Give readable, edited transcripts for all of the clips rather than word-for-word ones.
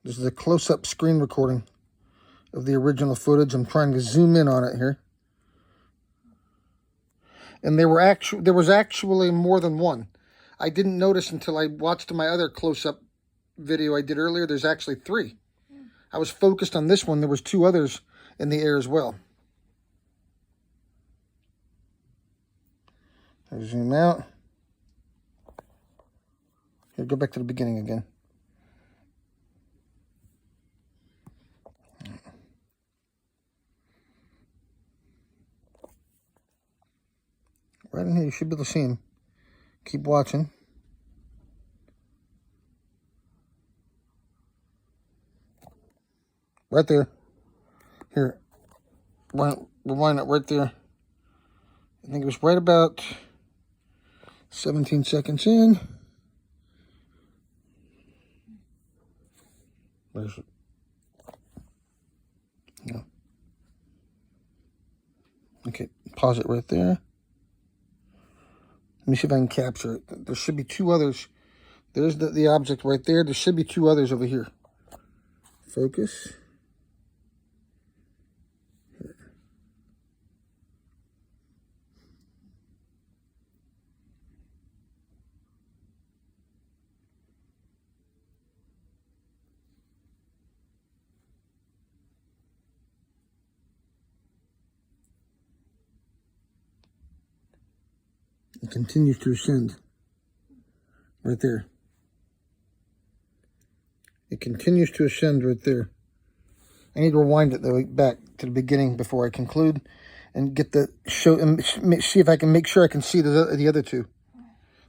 This is a close-up screen recording of the original footage. I'm trying to zoom in on it here. And there was actually more than one. I didn't notice until I watched my other close-up video I did earlier. There's actually 3. I was focused on this one. There was 2 others in the air as well. I'll zoom out. Here, go back to the beginning again. Right in here, you should be able to see him. Keep watching. Right there. Here. Rewind it right there. I think it was right about 17 seconds in. Where's it? No. Okay, pause it right there. Let me see if I can capture it. There should be 2 others. There's the object right there. There should be 2 others over here. Focus. Here. It continues to ascend. Right there. It continues to ascend right there. I need to rewind it though back to the beginning before I conclude and get the show and see if I can make sure I can see the other 2.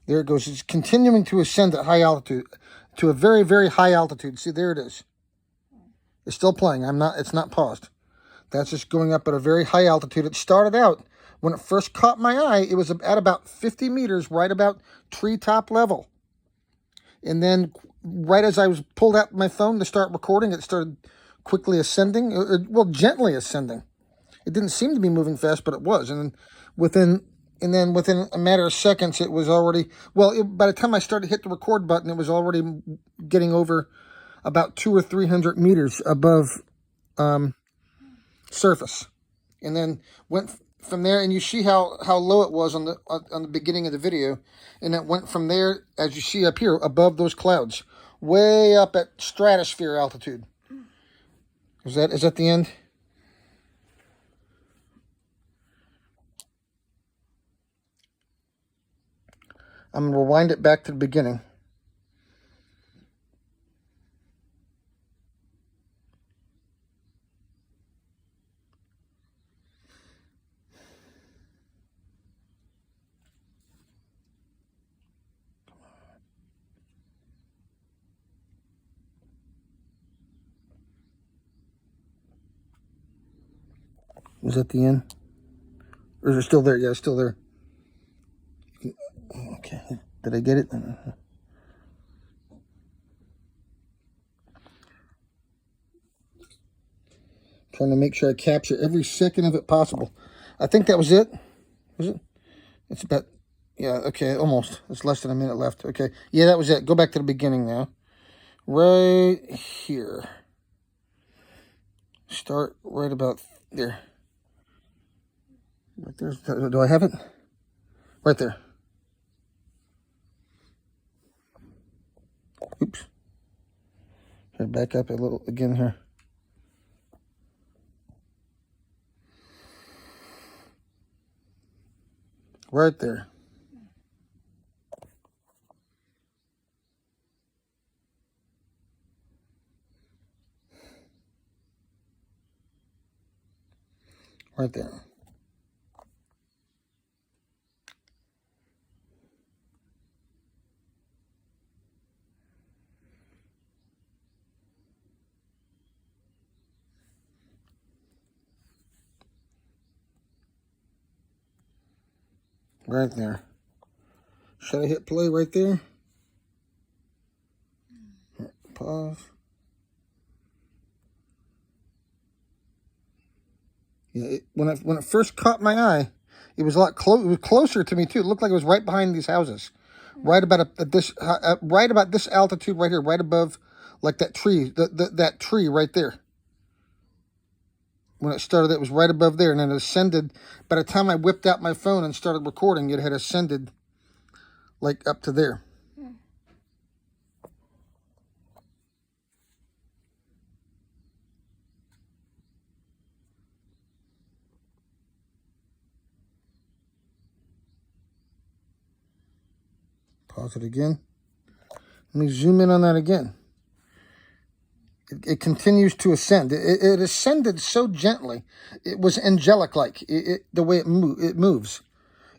There it goes. It's continuing to ascend at high altitude to a very, very high altitude. See, there it is. It's still playing. It's not paused. That's just going up at a very high altitude. It started out, when it first caught my eye, it was at about 50 meters, right about treetop level. And then right as I was pulled out my phone to start recording, it started quickly ascending, well, gently ascending. It didn't seem to be moving fast, but it was. And then within a matter of seconds, it was already, well, by the time I started to hit the record button, it was already getting over about 200 or 300 meters above surface. And then went from there, and you see how low it was on the beginning of the video, and it went from there, as you see up here, above those clouds, way up at stratosphere altitude. Is that the end? I'm going to rewind it back to the beginning. Was that the end? Or is it still there? Yeah, it's still there. Okay. Did I get it? Trying to make sure I capture every second of it possible. I think that was it. Was it? It's about, yeah, okay, almost. It's less than a minute left. Okay. Yeah, that was it. Go back to the beginning now. Right here. Start right about there. Right there. Do I have it? Right there. Oops. Here, back up a little again here. Right there. Right there. Right there. Should I hit play right there? Pause. Yeah, when it first caught my eye, it was a lot it was closer to me too. It looked like it was right behind these houses, right about this altitude right here, right above like that tree, that tree right there. When it started, it was right above there, and then it ascended. By the time I whipped out my phone and started recording, it had ascended like up to there. Pause it again. Let me zoom in on that again. It continues to ascend. It ascended so gently. It was angelic-like. The way it moves.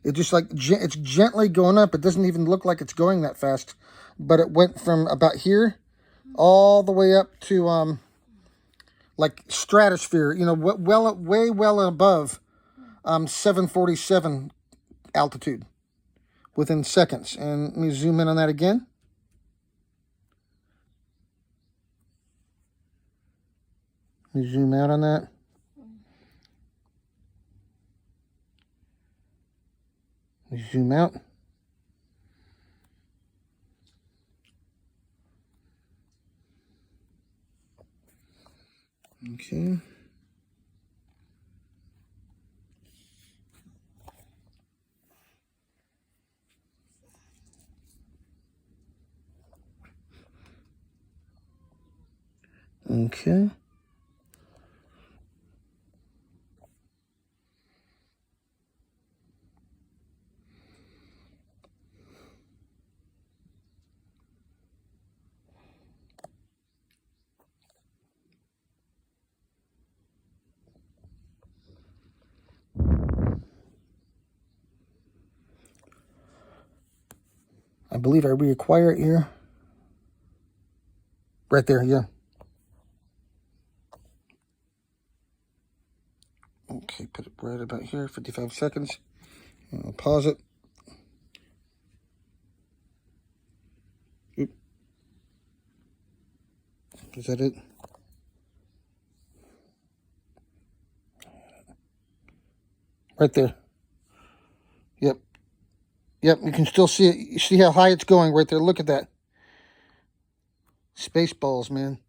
It just like it's gently going up. It doesn't even look like it's going that fast. But it went from about here all the way up to like stratosphere. You know, way well above 747 altitude within seconds. And let me zoom in on that again. Let me zoom out on that. Let me zoom out. Okay. Okay. I believe I reacquire it here. Right there, yeah. Okay, put it right about here, 55 seconds. I'll pause it. Oop. Is that it? Right there. Yep. Yep, you can still see it. You see how high it's going right there. Look at that. Spaceballs, man.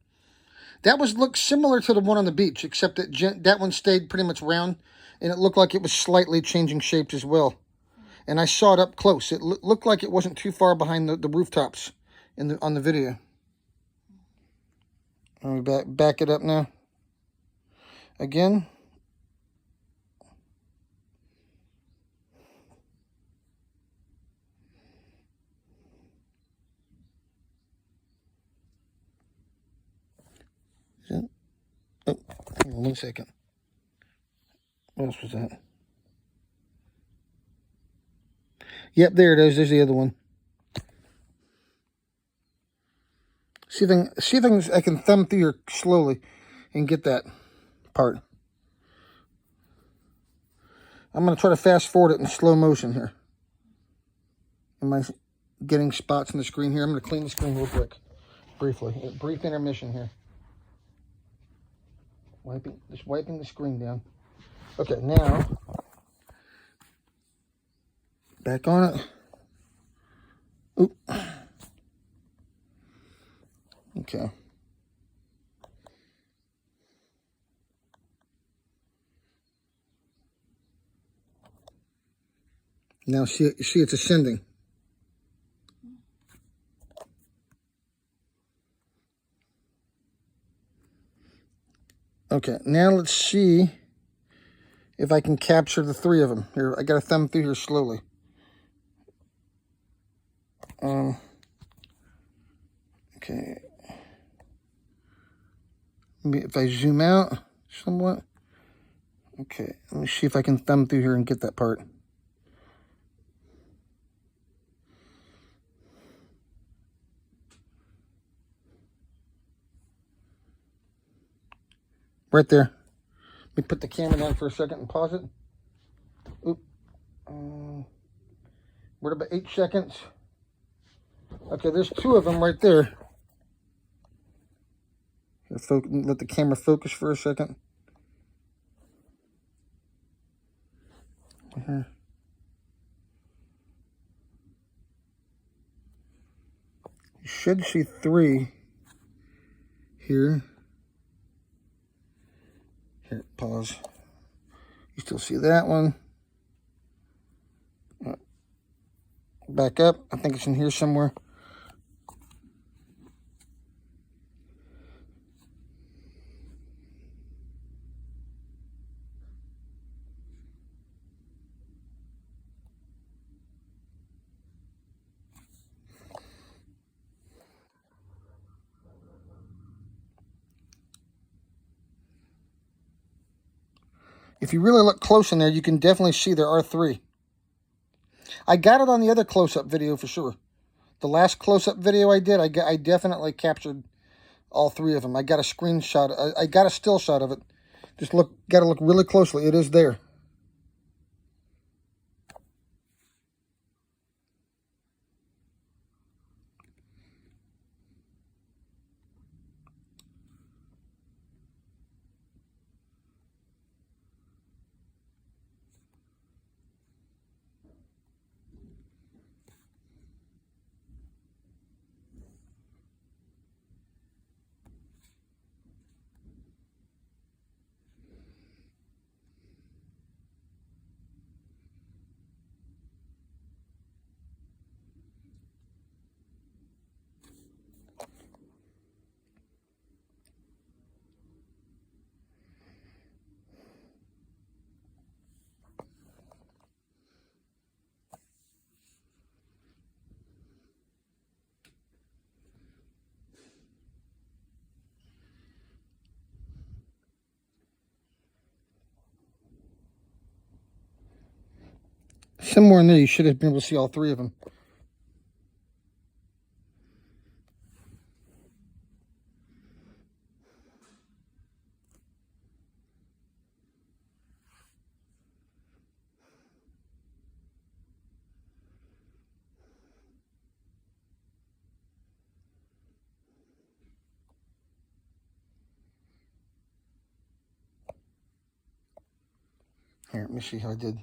That looks similar to the one on the beach, except that that one stayed pretty much round, and it looked like it was slightly changing shapes as well. And I saw it up close. It looked like it wasn't too far behind the rooftops on the video. Let me back it up now. Again. Oh, hang on 1 second. What else was that? Yep, there it is. There's the other one. See if I can thumb through here slowly and get that part. I'm going to try to fast forward it in slow motion here. Am I getting spots on the screen here? I'm going to clean the screen real quick, briefly. A brief intermission here. Just wiping the screen down. Okay, now, back on it. Oop. Okay. Now see it's ascending. Okay, now let's see if I can capture the three of them. Here, I got to thumb through here slowly. Okay. Maybe if I zoom out somewhat. Okay, let me see if I can thumb through here and get that part. Right there. Let me put the camera down for a second and pause it. Oop. We're at about 8 seconds. Okay, there's two of them right there. Let the camera focus for a second. Here. You should see 3 here. Here, pause. You still see that one. Back up. I think it's in here somewhere. If you really look close in there, you can definitely see there are 3. I got it on the other close-up video for sure. The last close-up video I did, I definitely captured all 3 of them. I got a screenshot. I got a still shot of it. Just got to look really closely. It is there. Somewhere in there, you should have been able to see all 3 of them. Here, let me see how I did.